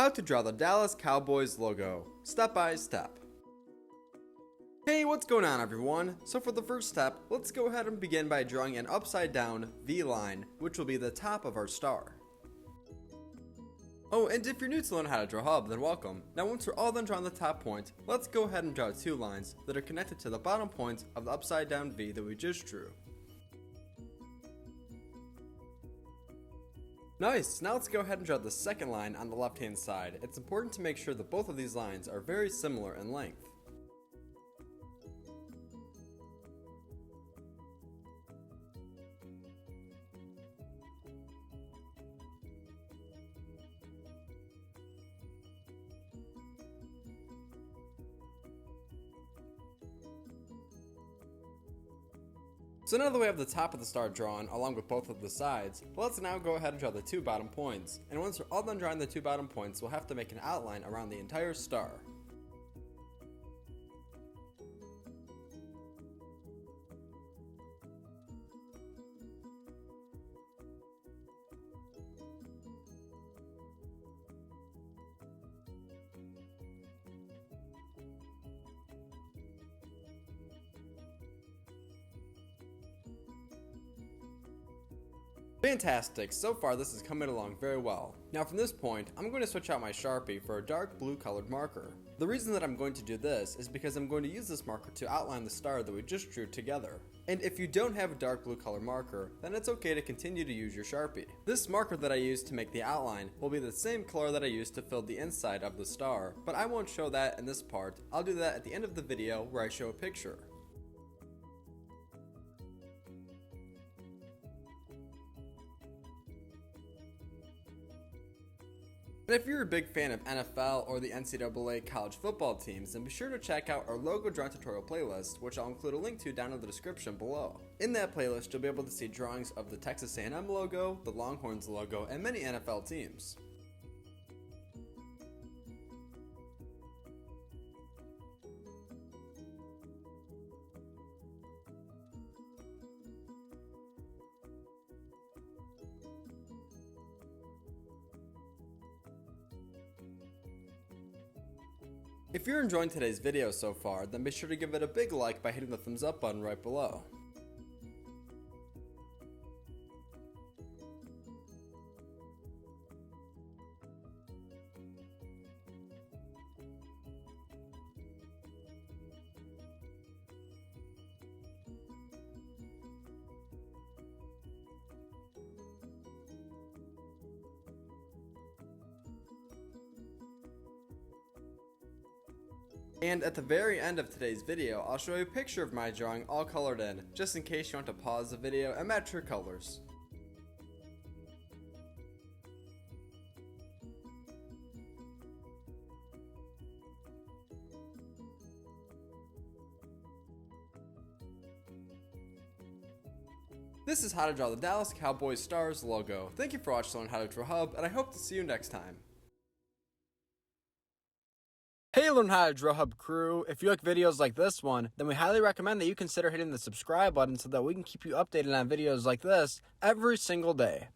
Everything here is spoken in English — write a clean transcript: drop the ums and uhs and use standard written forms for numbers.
How to draw the Dallas Cowboys logo, step by step. Hey, what's going on everyone? So for the first step, let's go ahead and begin by drawing an upside down V line, which will be the top of our star. Oh, and if you're new to Learn How to Draw Hub, then welcome. Now once we're all done drawing the top point, let's go ahead and draw two lines that are connected to the bottom point of the upside down V that we just drew. Nice, now let's go ahead and draw the second line on the left hand side. It's important to make sure that both of these lines are very similar in length. So now that we have the top of the star drawn along with both of the sides, let's now go ahead and draw the two bottom points. And once we're all done drawing the two bottom points, we'll have to make an outline around the entire star. Fantastic, so far this is coming along very well. Now from this point, I'm going to switch out my Sharpie for a dark blue colored marker. The reason that I'm going to do this is because I'm going to use this marker to outline the star that we just drew together. And if you don't have a dark blue color marker, then it's okay to continue to use your Sharpie. This marker that I used to make the outline will be the same color that I used to fill the inside of the star, but I won't show that in this part. I'll do that at the end of the video where I show a picture. And if you're a big fan of NFL or the NCAA college football teams, then be sure to check out our logo drawing tutorial playlist, which I'll include a link to down in the description below. In that playlist, you'll be able to see drawings of the Texas A&M logo, the Longhorns logo, and many NFL teams. If you're enjoying today's video so far, then be sure to give it a big like by hitting the thumbs up button right below. And at the very end of today's video, I'll show you a picture of my drawing all colored in, just in case you want to pause the video and match your colors. This is how to draw the Dallas Cowboys Stars logo. Thank you for watching Learn How to Draw Hub, and I hope to see you next time. Hey Learn How to Draw Hub crew, if you like videos like this one, then we highly recommend that you consider hitting the subscribe button so that we can keep you updated on videos like this every single day.